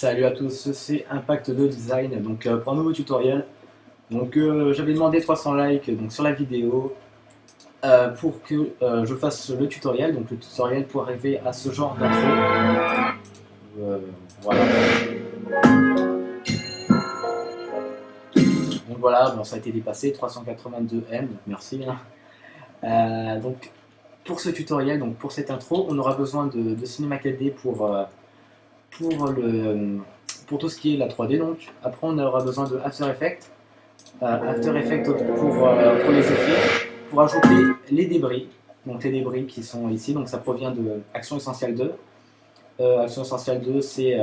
Salut à tous, c'est Impact de Design. Donc pour un nouveau tutoriel, j'avais demandé 300 likes sur la vidéo pour que je fasse le tutoriel. Donc le tutoriel pour arriver à ce genre d'intro. Euh, voilà. Donc voilà, bon, ça a été dépassé, 382 M, donc merci, hein. Donc pour ce tutoriel, donc pour cette intro, on aura besoin de Cinema 4D pour, pour tout ce qui est la 3D. Donc après, on aura besoin de After Effects. After Effects pour les effets, pour ajouter les débris. Donc les débris qui sont ici, donc ça provient de Action Essentielle 2. Action Essentielle 2, c'est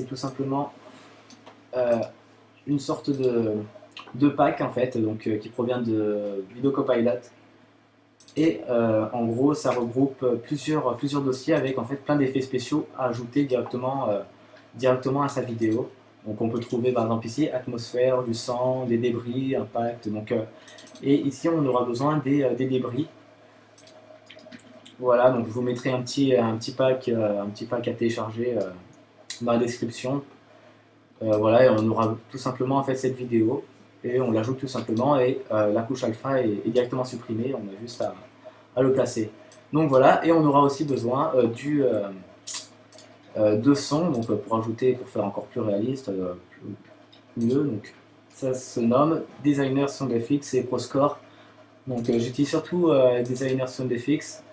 tout simplement une sorte de pack en fait, qui provient de Video Copilot. Et en gros, ça regroupe plusieurs dossiers avec en fait plein d'effets spéciaux à ajouter directement à sa vidéo. Donc on peut trouver par exemple ici atmosphère, du sang, des débris, impact. Et ici on aura besoin des débris. Voilà, donc je vous mettrai un petit pack à télécharger dans la description. Voilà, et on aura tout simplement en fait cette vidéo et on l'ajoute tout simplement et la couche alpha est directement supprimée. On a juste à le placer. Donc voilà, et on aura aussi besoin de son, pour faire encore plus réaliste, mieux. Donc ça se nomme Designer SoundFX et ProScore. Donc j'utilise surtout Designer SoundFX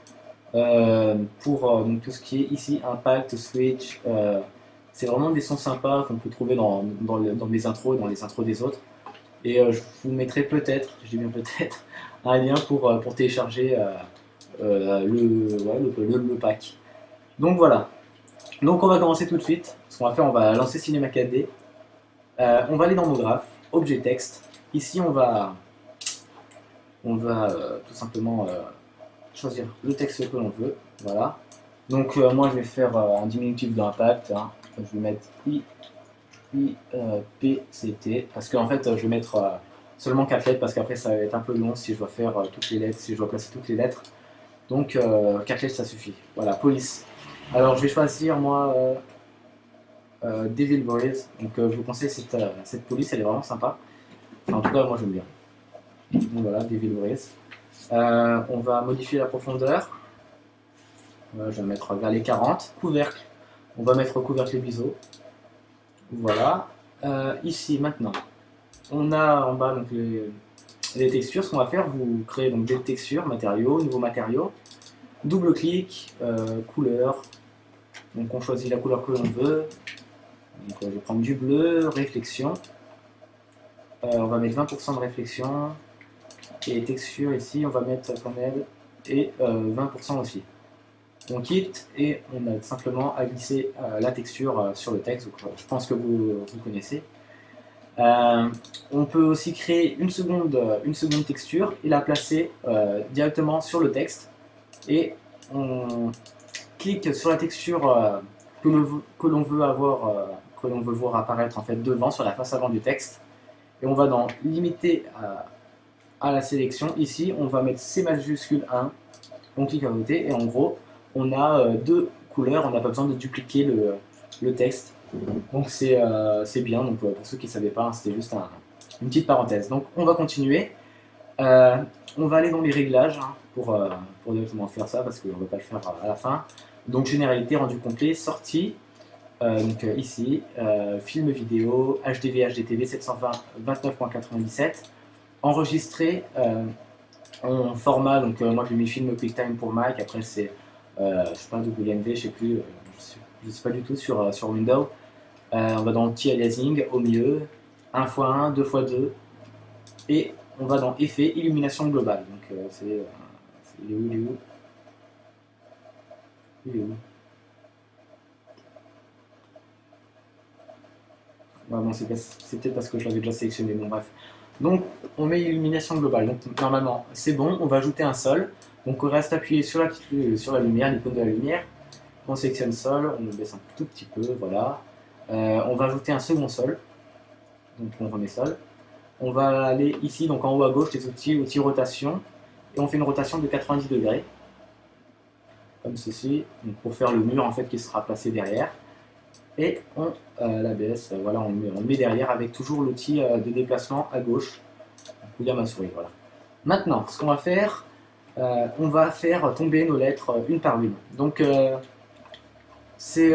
pour tout ce qui est ici impact, switch. C'est vraiment des sons sympas qu'on peut trouver dans les intros, dans les intros des autres. Et je vous mettrai peut-être, je dis bien peut-être, un lien pour télécharger le pack. Donc voilà. Donc on va commencer tout de suite. Ce qu'on va faire, on va lancer Cinema 4D. On va aller dans nos graphes, objet texte. Ici, on va tout simplement choisir le texte que l'on veut. Voilà. Donc moi, je vais faire un diminutif d'impact. Hein. Je vais mettre IPCT parce qu'en fait, je vais mettre seulement 4 lettres parce qu'après, ça va être un peu long si je dois faire toutes les lettres, si je dois placer toutes les lettres. Donc 4 lettres, ça suffit. Voilà, police. Alors, je vais choisir moi Devil Breeze. Donc je vous conseille cette police, elle est vraiment sympa. Enfin, en tout cas, moi j'aime bien. Donc voilà, Devil Breeze. On va modifier la profondeur. Je vais mettre vers les 40. Couvercle. On va mettre couvercle biseau. Voilà. Ici maintenant, on a en bas donc, les textures. Ce qu'on va faire, vous créez donc des textures, matériaux, nouveaux matériaux. Double clic, couleur. Donc on choisit la couleur que l'on veut. Donc, je vais prendre du bleu, réflexion. On va mettre 20% de réflexion. Et texture ici, on va mettre panel et 20% aussi. On quitte et on a simplement à glisser la texture sur le texte. Donc, je pense que vous connaissez. On peut aussi créer une seconde texture et la placer directement sur le texte. Et on clique sur la texture que l'on veut avoir, que l'on veut voir apparaître en fait devant sur la face avant du texte. Et on va dans limiter à la sélection. Ici, on va mettre C majuscule 1. On clique à côté et en gros, on a deux couleurs. On n'a pas besoin de dupliquer le texte. Donc c'est bien. Donc pour ceux qui ne savaient pas, hein, c'était juste une petite parenthèse. Donc on va continuer. On va aller dans les réglages hein, pour directement faire ça parce qu'on ne va pas le faire à la fin. Donc généralité, rendu complet, sortie. Ici, film vidéo, HDV, HDTV 720, 29.97, enregistré en format, moi j'ai mis film QuickTime pour Mac, après c'est, je sais pas, WMV, je sais plus, je sais pas du tout sur Windows. On va dans anti-aliasing au milieu, 1x1, 2x2, et on va dans effet, illumination globale. Donc il est où, il est où il est où bon, c'est peut-être parce que je l'avais déjà sélectionné, bon bref. Donc on met illumination globale, donc normalement c'est bon, on va ajouter un sol. Donc on reste appuyé sur la lumière, l'icône de la lumière. On sélectionne sol, on le baisse un tout petit peu, voilà. On va ajouter un second sol, donc on remet sol. On va aller ici, donc en haut à gauche, les outils rotation, et on fait une rotation de 90 degrés, comme ceci, donc pour faire le mur en fait qui sera placé derrière. et l'ABS, voilà, on le met derrière avec toujours l'outil de déplacement à gauche où il y a ma souris. Voilà. Maintenant, ce qu'on va faire, on va faire tomber nos lettres une par une. Donc, c'est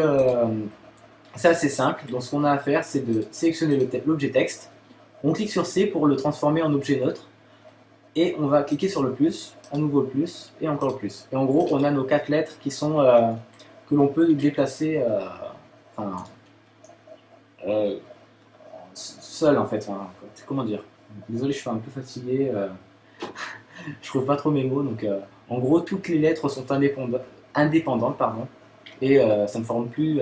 assez simple. Donc, ce qu'on a à faire, c'est de sélectionner l'objet texte. On clique sur C pour le transformer en objet neutre. Et on va cliquer sur le plus, à nouveau le plus, et encore le plus. Et en gros, on a nos 4 lettres qui sont, que l'on peut déplacer enfin, euh, seul en fait. Enfin, comment dire? Désolé, je suis un peu fatigué. Je trouve pas trop mes mots. Donc, en gros, toutes les lettres sont indépendantes pardon, et ça ne forme plus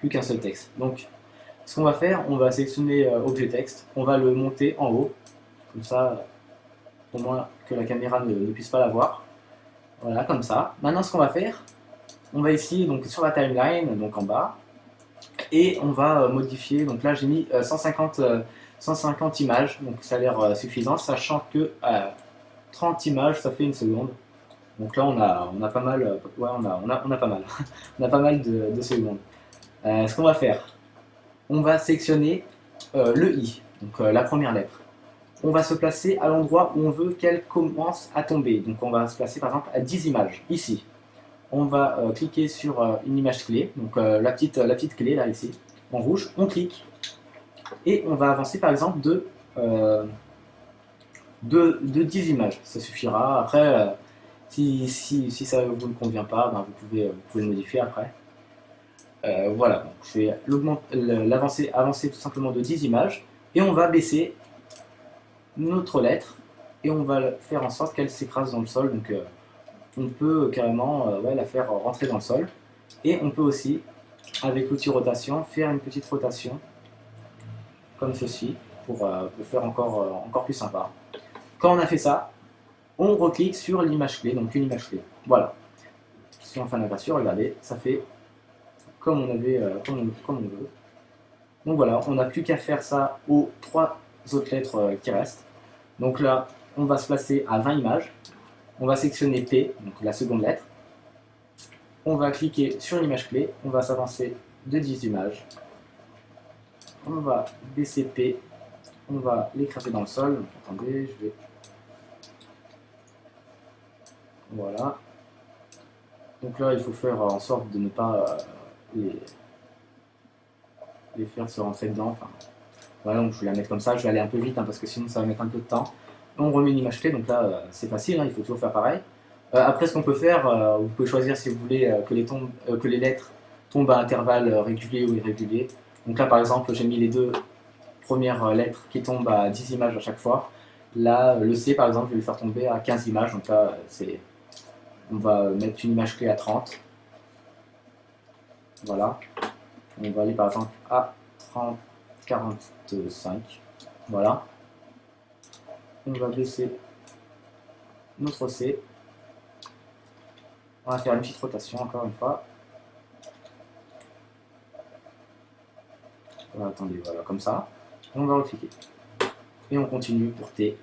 qu'un seul texte. Donc, ce qu'on va faire, on va sélectionner objet texte, on va le monter en haut, comme ça, au moins que la caméra ne puisse pas la voir. Voilà, comme ça. Maintenant, ce qu'on va faire, on va ici, donc sur la timeline, donc en bas, et on va modifier. Donc là, j'ai mis 150 images, donc ça a l'air suffisant, sachant que 30 images, ça fait une seconde. Donc là, on a pas mal, ouais, on a pas mal, on a pas mal de secondes. Ce qu'on va faire, on va sélectionner le i, donc la première lettre. On va se placer à l'endroit où on veut qu'elle commence à tomber. Donc on va se placer par exemple à 10 images, ici. On va cliquer sur une image clé, donc la petite clé là, ici, en rouge. On clique et on va avancer par exemple de 10 images. Ça suffira. Après, si ça ne vous convient pas, ben, vous pouvez le modifier après. Voilà, donc je vais avancer tout simplement de 10 images et on va baisser notre lettre et on va faire en sorte qu'elle s'écrase dans le sol. Donc on peut carrément ouais, la faire rentrer dans le sol. Et on peut aussi, avec l'outil rotation, faire une petite rotation comme ceci pour le faire encore plus sympa. Quand on a fait ça, on reclique sur l'image clé, donc une image clé. Voilà. Si on fait un aperçu, regardez, ça fait comme on avait, comme on veut. Donc voilà, on n'a plus qu'à faire ça aux 3 autres lettres qui restent. Donc là, on va se placer à 20 images. On va sélectionner P, donc la seconde lettre. On va cliquer sur l'image clé. On va s'avancer de 10 images. On va baisser P. On va l'écraser dans le sol. Donc, attendez, je vais... Voilà. Donc là, il faut faire en sorte de ne pas les faire se rentrer dedans. Enfin, voilà, donc je vais la mettre comme ça. Je vais aller un peu vite hein, parce que sinon ça va mettre un peu de temps. On remet une image clé. Donc là, c'est facile. Hein, il faut toujours faire pareil. Après, ce qu'on peut faire, vous pouvez choisir si vous voulez que les lettres tombent à intervalles réguliers ou irréguliers. Donc là, par exemple, j'ai mis les 2 premières lettres qui tombent à 10 images à chaque fois. Là, le C, par exemple, je vais le faire tomber à 15 images. Donc là, on va mettre une image clé à 30. Voilà. On va aller, par exemple, à 30, 45. Voilà. On va baisser notre C. On va faire une petite rotation encore une fois. Voilà, attendez, voilà, comme ça. On va recliquer. Et on continue pour T.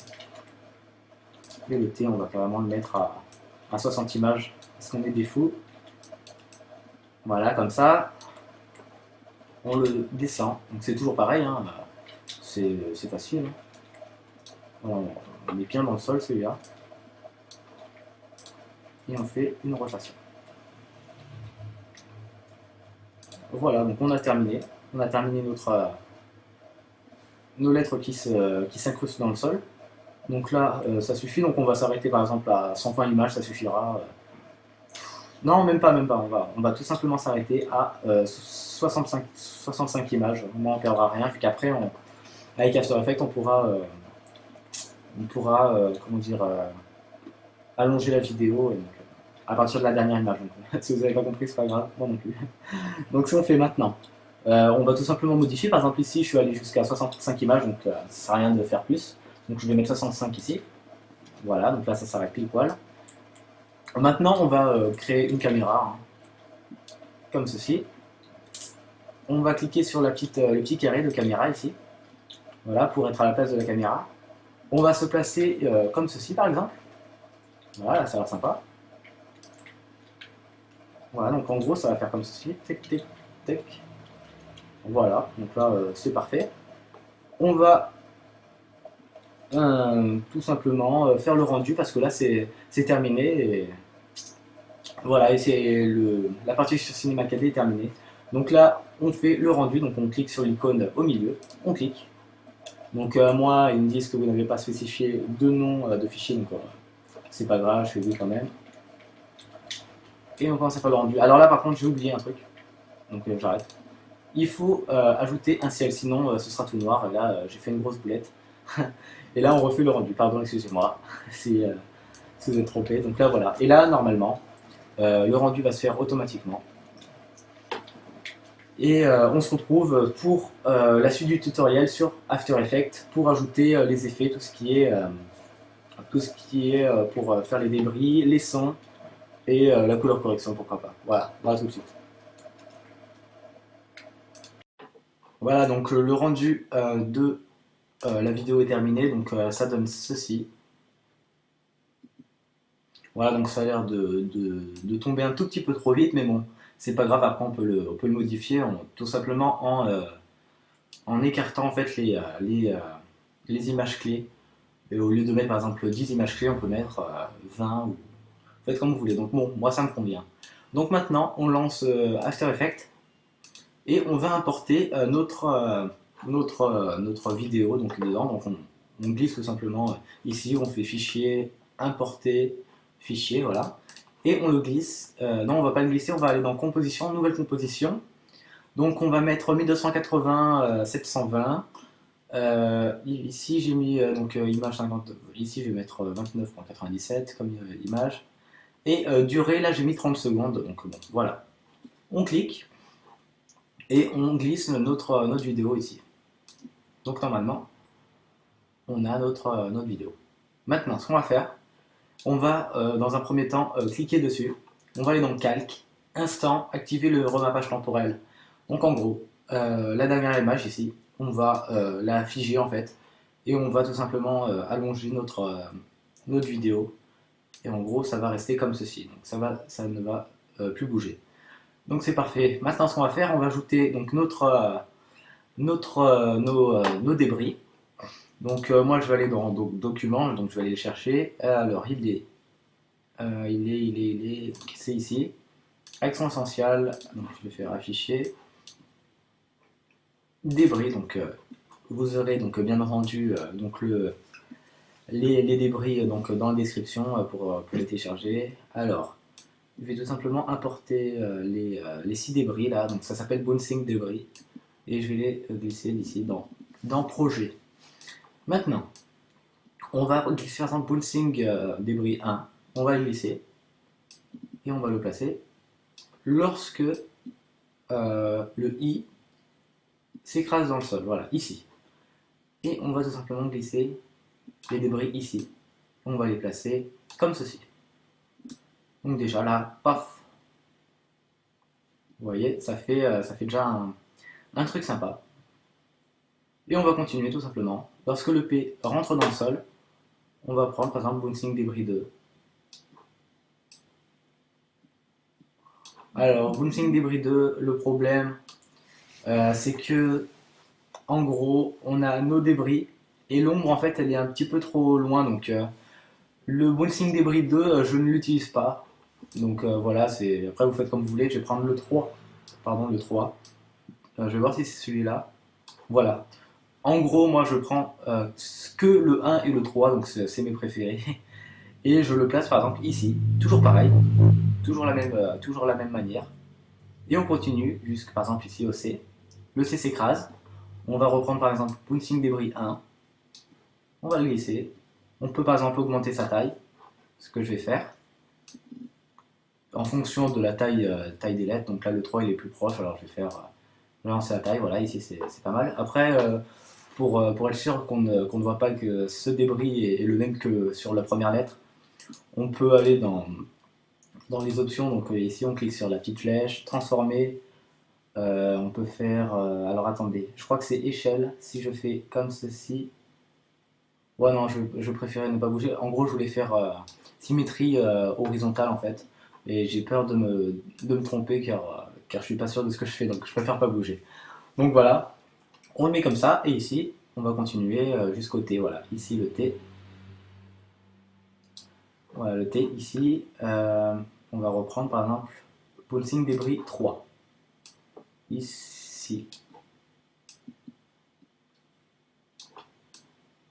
Et le T, on va carrément le mettre à 60 images parce qu'on est des fous. Voilà, comme ça. On le descend. Donc c'est toujours pareil, hein. C'est facile. Hein. On est bien dans le sol celui-là. Et on fait une rotation. Voilà, donc on a terminé. On a terminé nos lettres qui s'incrustent dans le sol. Donc là, ça suffit. Donc on va s'arrêter par exemple à 120 images, ça suffira. Non, même pas, même pas. On va tout simplement s'arrêter à 65 images. Au moins on ne perdra rien, vu qu'après, avec After Effects, on pourra comment dire, allonger la vidéo. Donc, à partir de la dernière image. Donc, si vous n'avez pas compris, c'est pas grave, moi non plus. Donc, ce qu'on fait maintenant, on va tout simplement modifier. Par exemple, ici, je suis allé jusqu'à 65 images, donc ça ne sert à rien de faire plus. Donc, je vais mettre 65 ici. Voilà, donc là, ça s'arrête pile poil. Maintenant, on va créer une caméra, hein, comme ceci. On va cliquer sur le petit carré de caméra ici. Voilà, pour être à la place de la caméra. On va se placer comme ceci, par exemple. Voilà, ça a l'air sympa. Voilà, donc en gros, ça va faire comme ceci. Tic, tic, tic. Voilà, donc là c'est parfait. On va tout simplement faire le rendu parce que là c'est terminé. Et voilà, et la partie sur Cinema 4D est terminée. Donc là, on fait le rendu, donc on clique sur l'icône au milieu, on clique. Donc moi, ils me disent que vous n'avez pas spécifié de nom de fichier, donc c'est pas grave, je fais oui quand même. Et on commence à faire le rendu. Alors là, par contre, j'ai oublié un truc, donc j'arrête. Il faut ajouter un ciel, sinon ce sera tout noir. Et là, j'ai fait une grosse boulette. Et là, on refait le rendu. Pardon, excusez-moi si vous êtes trompé. Donc là, voilà. Et là, normalement, le rendu va se faire automatiquement. Et on se retrouve pour la suite du tutoriel sur After Effects pour ajouter les effets, tout ce qui est pour faire les débris, les sons et la couleur correction, pourquoi pas. Voilà, voilà tout de suite. Voilà, donc le rendu de la vidéo est terminé, donc ça donne ceci. Voilà, donc ça a l'air de tomber un tout petit peu trop vite, mais bon, c'est pas grave, après on peut le modifier tout simplement en écartant en fait les images clés. Et au lieu de mettre par exemple 10 images clés, on peut mettre 20 ou faites comme vous voulez. Donc bon, moi ça me convient. Donc maintenant, on lance After Effects et on va importer notre vidéo donc dedans. Donc on glisse tout simplement ici, on fait fichier, importer, fichier, voilà. Et on le glisse. Non, on va pas le glisser, on va aller dans composition, nouvelle composition. Donc on va mettre 1280, 720. Ici j'ai mis donc image 50, ici je vais mettre 29.97 comme image. Et durée, là j'ai mis 30 secondes, donc bon, voilà. On clique et on glisse notre vidéo ici. Donc normalement, on a notre vidéo. Maintenant, ce qu'on va faire, on va dans un premier temps cliquer dessus. On va aller dans calque, instant, activer le remappage temporel. Donc en gros, la dernière image ici, on va la figer en fait. Et on va tout simplement allonger notre vidéo. Et en gros, ça va rester comme ceci. Donc ça ne va plus bouger. Donc c'est parfait. Maintenant, ce qu'on va faire, on va ajouter donc nos débris. Donc moi, je vais aller dans documents, donc je vais aller les chercher. Alors, c'est ici. Accent essentiel, donc je vais faire afficher. Débris, donc vous aurez donc bien entendu donc les débris donc dans la description pour les télécharger. Alors, je vais tout simplement importer les 6 débris là, donc ça s'appelle bouncing débris, et je vais les glisser d'ici dans projet. Maintenant, on va glisser par exemple bouncing débris 1, on va le glisser et on va le placer lorsque le i s'écrase dans le sol, voilà, ici. Et on va tout simplement glisser les débris ici. On va les placer comme ceci. Donc déjà là, paf, vous voyez, ça fait déjà un truc sympa. Et on va continuer tout simplement. Lorsque le P rentre dans le sol, on va prendre par exemple bouncing débris 2. Alors, bouncing débris 2, le problème, c'est que, en gros, on a nos débris et l'ombre, en fait, elle est un petit peu trop loin. Donc, le bouncing débris 2, je ne l'utilise pas. Donc, voilà, après, vous faites comme vous voulez. Je vais prendre le 3. Pardon, le 3. Je vais voir si c'est celui-là. Voilà. En gros, moi, je prends que le 1 et le 3, donc c'est mes préférés. Et je le place, par exemple, ici. Toujours pareil. Toujours la même manière. Et on continue jusqu'à, par exemple, ici au C. Le C s'écrase. On va reprendre, par exemple, bouncing débris 1. On va le glisser. On peut, par exemple, augmenter sa taille. Ce que je vais faire. En fonction de la taille des lettres. Donc là, le 3, il est plus proche. Alors, je vais faire... lancer la taille. Voilà, ici, c'est pas mal. Après... pour être sûr qu'on ne voit pas que ce débris est le même que sur la première lettre, on peut aller dans les options. Donc ici, on clique sur la petite flèche, transformer. On peut faire. Alors attendez, je crois que c'est échelle. Si je fais comme ceci. Ouais, non, je préférais ne pas bouger. En gros, je voulais faire symétrie horizontale en fait. Et j'ai peur de me tromper car je suis pas sûr de ce que je fais, donc je préfère pas bouger. Donc voilà, on le met comme ça, et ici, on va continuer jusqu'au T. Voilà, ici le T. Voilà, le T ici. On va reprendre par exemple Pulsing débris 3. Ici.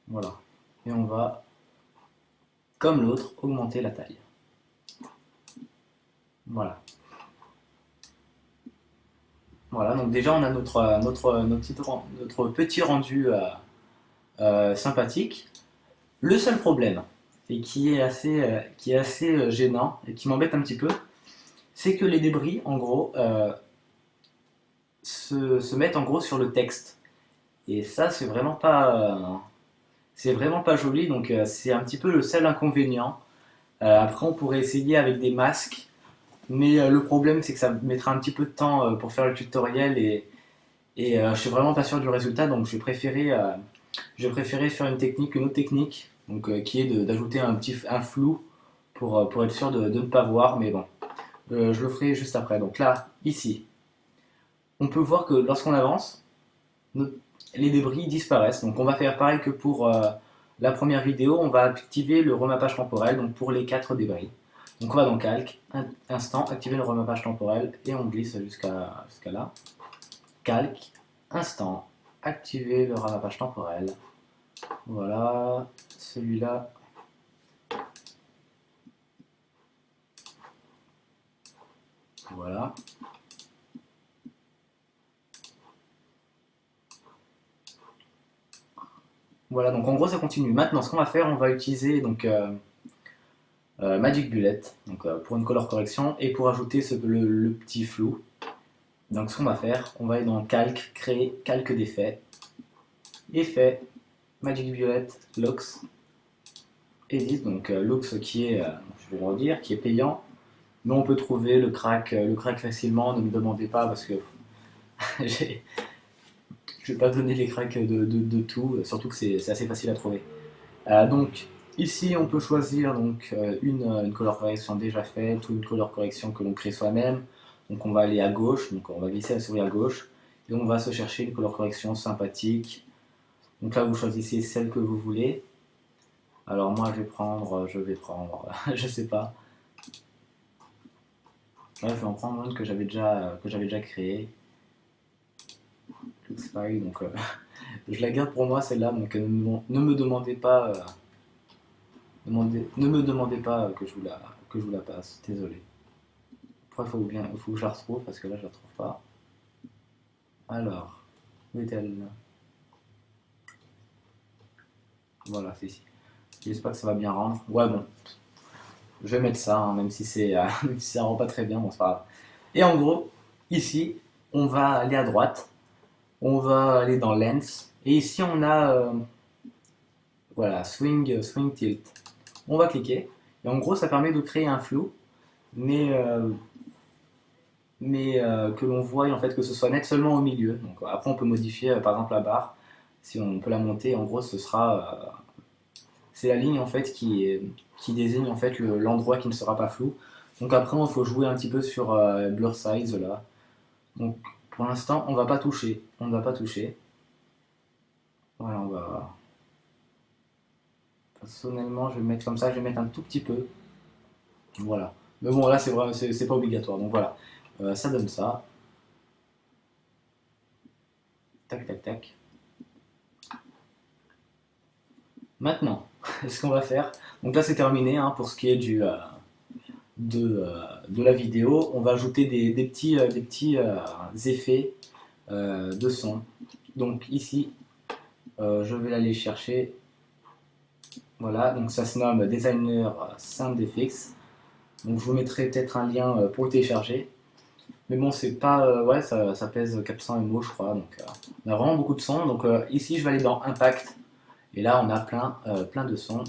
Voilà. Et on va, comme l'autre, augmenter la taille. Voilà. Voilà, donc déjà on a notre petit rendu sympathique. Le seul problème, et qui est assez gênant et qui m'embête un petit peu, c'est que les débris, en gros, se mettent en gros sur le texte. Et ça, c'est vraiment pas joli, donc c'est un petit peu le seul inconvénient. Après, on pourrait essayer avec des masques, mais le problème, c'est que ça mettra un petit peu de temps pour faire le tutoriel et je suis vraiment pas sûr du résultat, donc j'ai préféré faire une autre technique, donc, qui est d'ajouter un flou pour être sûr de ne pas voir, mais bon, je le ferai juste après. Donc là, ici, on peut voir que lorsqu'on avance, nos- les débris disparaissent. Donc on va faire pareil que pour la première vidéo, on va activer le remappage temporel donc pour les 4 débris. Donc on va dans Calque, Instant, activer le remappage temporel et on glisse jusqu'à là. Calque, Instant, activer le ramappage temporel. Voilà, celui-là. Voilà. Voilà, donc en gros ça continue. Maintenant, ce qu'on va faire, on va utiliser donc Magic Bullet donc, pour une color correction et pour ajouter le petit flou. Donc ce qu'on va faire, on va aller dans Calque, créer calque d'effet, effet, Magic Bullet, Lux, Edit, donc Lux qui est, je vais le redire, qui est payant, mais on peut trouver le crack facilement, ne me demandez pas parce que j'ai je vais pas donner les cracks de tout, surtout que c'est assez facile à trouver. Donc ici on peut choisir donc, une color correction déjà faite ou une color correction que l'on crée soi-même. Donc on va aller à gauche, donc on va glisser la souris à gauche et on va se chercher une color correction sympathique. Donc là vous choisissez celle que vous voulez. Alors moi je vais prendre, je sais pas. Là je vais en prendre une que j'avais déjà créée. Donc je la garde pour moi celle-là, donc ne me demandez pas ne me demandez pas que je vous la passe, désolé. Après, il faut que je la retrouve parce que là, je la trouve pas. Alors, où est-elle? Voilà, c'est ici. J'espère que ça va bien rendre. Ouais, bon, je vais mettre ça, hein, même si même si ça rend pas très bien, bon, c'est pas grave. Et en gros, ici, on va aller à droite, on va aller dans Lens, et ici, on a, voilà, Swing Tilt. On va cliquer, et en gros, ça permet de créer un flou, mais que l'on voit en fait que ce soit net seulement au milieu. Donc, après, on peut modifier par exemple la barre. Si on peut la monter, en gros, c'est la ligne en fait qui désigne en fait l'endroit qui ne sera pas flou. Donc après, il faut jouer un petit peu sur blur size là. Donc pour l'instant, on va pas toucher. On ne va pas toucher. Voilà, on va. Personnellement, je vais mettre comme ça. Je vais mettre un tout petit peu. Voilà. Mais bon, là, c'est vrai, c'est pas obligatoire. Donc voilà. Ça donne ça. Tac, tac, tac. Maintenant, ce qu'on va faire, donc là c'est terminé hein, pour ce qui est de la vidéo. On va ajouter des petits effets de son. Donc ici, je vais l'aller chercher. Voilà, donc ça se nomme Designer SoundFX. Donc je vous mettrai peut-être un lien pour le télécharger. Mais bon, c'est pas. Ouais, ça pèse 400 MO, je crois. Donc on a vraiment beaucoup de sons. Donc ici, je vais aller dans Impact. Et là, on a plein de sons.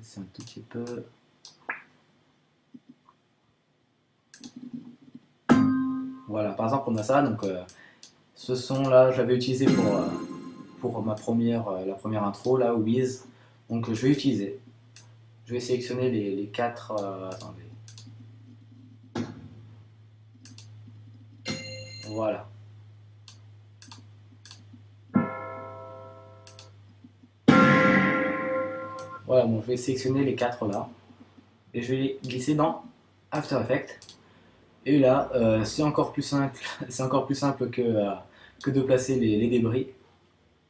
C'est un tout petit peu. Voilà, par exemple, on a ça. Donc, ce son-là, je l'avais utilisé pour la première intro, là, Wiz. Donc, je vais utiliser. Je vais sélectionner les quatre. Attendez. Voilà. Voilà, bon, je vais sélectionner les 4 là et je vais les glisser dans After Effects. Et là, c'est encore plus simple, c'est encore plus simple que de placer les débris.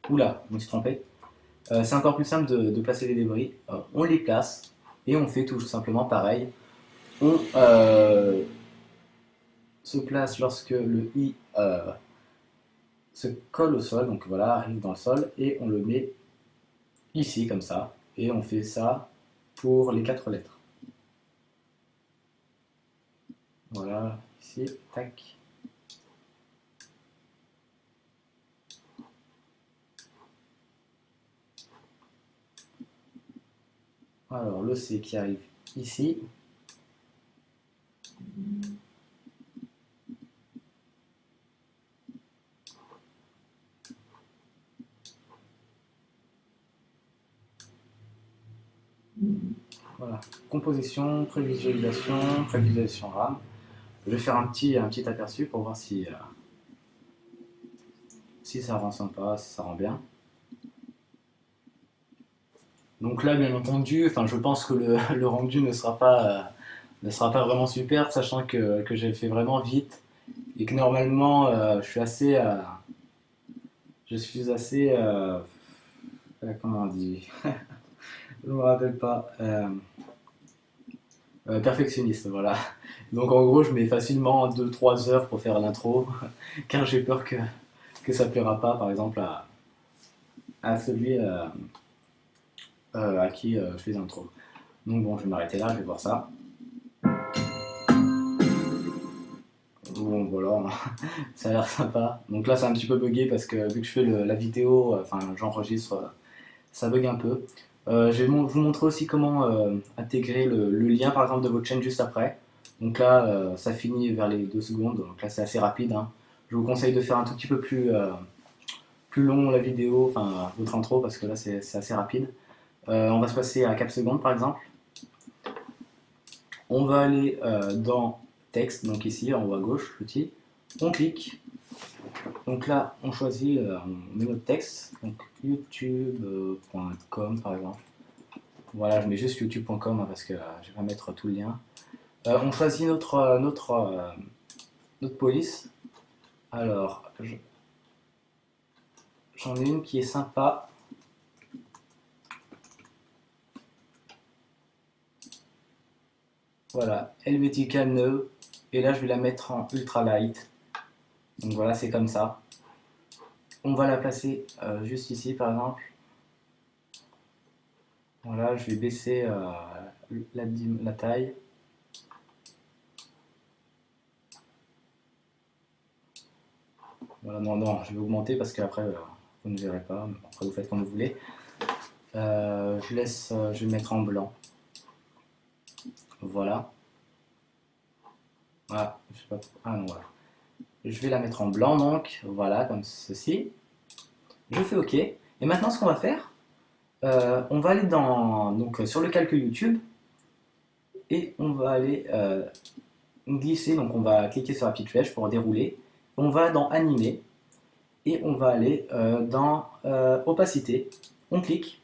Oula, je me suis trompé. C'est encore plus simple de placer les débris. On les place et on fait tout simplement pareil. On se place lorsque le i se colle au sol, donc voilà, arrive dans le sol, et on le met ici comme ça. Et on fait ça pour les 4 lettres. Voilà, ici, tac. Alors le C qui arrive ici. Voilà, composition, prévisualisation RAM. Je vais faire un petit aperçu pour voir si ça rend sympa, si ça rend bien. Donc là, bien entendu, enfin, je pense que le rendu ne sera pas vraiment super, sachant que j'ai fait vraiment vite et que normalement, je suis assez, comment on dit, je me rappelle pas, perfectionniste, voilà. Donc en gros, je mets facilement 2-3 heures pour faire l'intro, car j'ai peur que ça plaira pas, par exemple, à celui à qui je fais l'intro. Donc bon, je vais m'arrêter là, je vais voir ça. Bon, voilà, ça a l'air sympa. Donc là, c'est un petit peu bugué parce que vu que je fais la vidéo, enfin, j'enregistre, ça bug un peu. Je vais vous montrer aussi comment intégrer le lien, par exemple, de votre chaîne juste après. Donc là, ça finit vers les 2 secondes, donc là, c'est assez rapide, hein. Je vous conseille de faire un tout petit peu plus long la vidéo, enfin, votre intro, parce que là, c'est assez rapide. On va se passer à 4 secondes, par exemple. On va aller dans texte, donc ici en haut à gauche, petit. On clique. Donc là, on choisit, on met notre texte, donc youtube.com par exemple. Voilà, je mets juste youtube.com hein, parce que je vais pas mettre tout le lien. On choisit notre police. Alors, j'en ai une qui est sympa. Voilà, Helvetica Neu. Et là, je vais la mettre en ultra light. Donc voilà, c'est comme ça. On va la placer juste ici, par exemple. Voilà, je vais baisser la taille. Voilà, non, je vais augmenter parce qu'après, vous ne verrez pas. Après, vous faites comme vous voulez. Je vais mettre en blanc. Voilà. Voilà, je sais pas trop. Ah non, voilà. Je vais la mettre en blanc, donc, voilà, comme ceci. Je fais OK. Et maintenant, ce qu'on va faire, on va aller donc, sur le calque YouTube et on va aller glisser. Donc, on va cliquer sur la petite flèche pour dérouler. On va dans Animer et on va aller dans Opacité. On clique.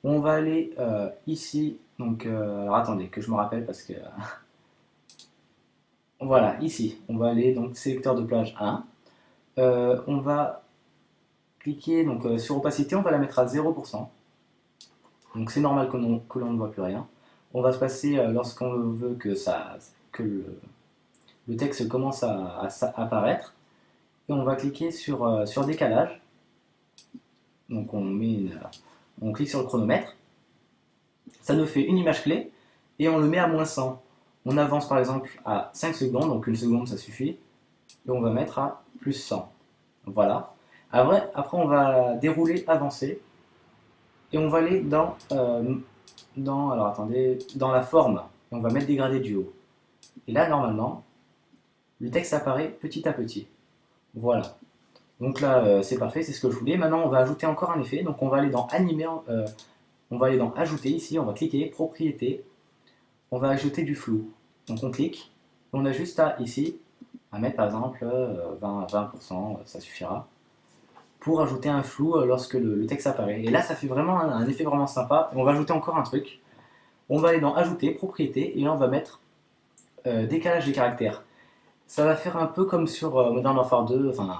On va aller ici. Donc, alors attendez, que je me rappelle parce que. Voilà, ici. On va aller donc sélecteur de plage 1. On va cliquer donc, sur opacité, on va la mettre à 0%. Donc c'est normal que l'on ne voit plus rien. On va se passer lorsqu'on veut que le texte commence à apparaître. Et on va cliquer sur décalage. Donc on clique sur le chronomètre. Ça nous fait une image clé et on le met à -100. On avance par exemple à 5 secondes, donc une seconde ça suffit. Et on va mettre à +100. Voilà. Après on va dérouler, avancer. Et on va aller alors attendez, dans la forme. Et on va mettre dégradé du haut. Et là, normalement, le texte apparaît petit à petit. Voilà. Donc là, c'est parfait, c'est ce que je voulais. Maintenant, on va ajouter encore un effet. Donc on va aller dans animer, on va aller dans ajouter ici, on va cliquer, propriété. On va ajouter du flou. Donc on clique. On a juste ici, à mettre par exemple 20%, ça suffira. pour ajouter un flou lorsque le texte apparaît. Et là, ça fait vraiment un effet vraiment sympa. Et on va ajouter encore un truc. On va aller dans Ajouter, Propriétés, et là on va mettre Décalage des caractères. Ça va faire un peu comme sur Modern Warfare 2, enfin,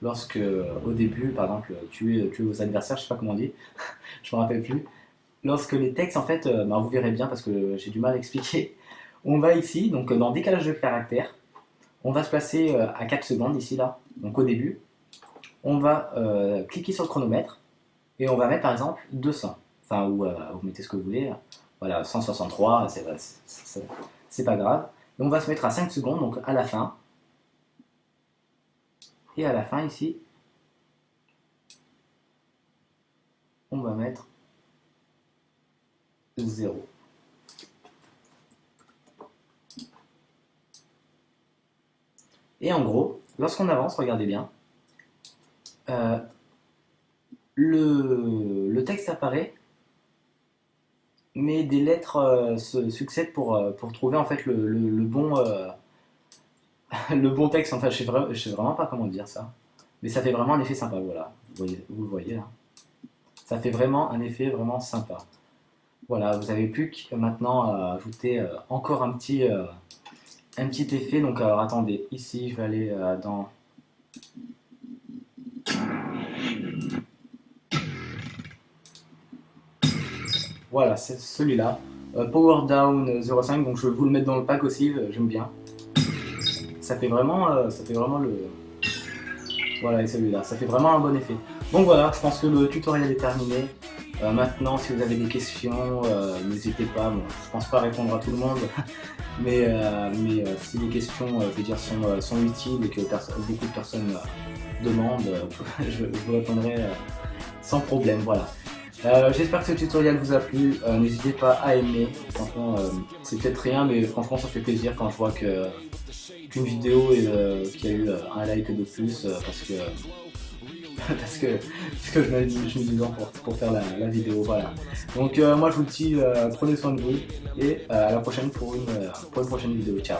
lorsque au début, par exemple, tuer vos adversaires, je sais pas comment on dit, je me rappelle plus. Lorsque les textes, en fait, vous verrez bien parce que j'ai du mal à expliquer. On va ici, donc dans Décalage de caractères, on va se placer à 4 secondes ici, là, donc au début. On va cliquer sur le chronomètre et on va mettre par exemple 200. Enfin, ou vous mettez ce que vous voulez. Voilà, 163, c'est pas grave. Et on va se mettre à 5 secondes, donc à la fin. Et à la fin ici, on va mettre 0. Et en gros, lorsqu'on avance, regardez bien, le texte apparaît, mais des lettres se succèdent pour trouver en fait le bon, le bon texte. Enfin, je sais vraiment pas comment dire ça. Mais ça fait vraiment un effet sympa, voilà. Vous le voyez là. Ça fait vraiment un effet vraiment sympa. Voilà, vous avez plus que maintenant à ajouter encore un petit effet. Donc, alors attendez, ici je vais aller dans. Voilà, c'est celui-là. Power Down 05, donc je vais vous le mettre dans le pack aussi, j'aime bien. Ça fait vraiment le. Voilà, et celui-là, ça fait vraiment un bon effet. Donc voilà, je pense que le tutoriel est terminé. Maintenant, si vous avez des questions, n'hésitez pas. Bon, je pense pas répondre à tout le monde, mais si les questions je veux dire, sont utiles et que beaucoup de personnes demandent, je vous répondrai sans problème. Voilà. J'espère que ce tutoriel vous a plu. N'hésitez pas à aimer. Franchement, c'est peut-être rien, mais franchement, ça fait plaisir quand je vois qu'une vidéo qui a eu un like de plus parce que je me dis non pour faire la vidéo. Voilà. Donc moi je vous dis prenez soin de vous et à la prochaine pour une prochaine vidéo. Ciao.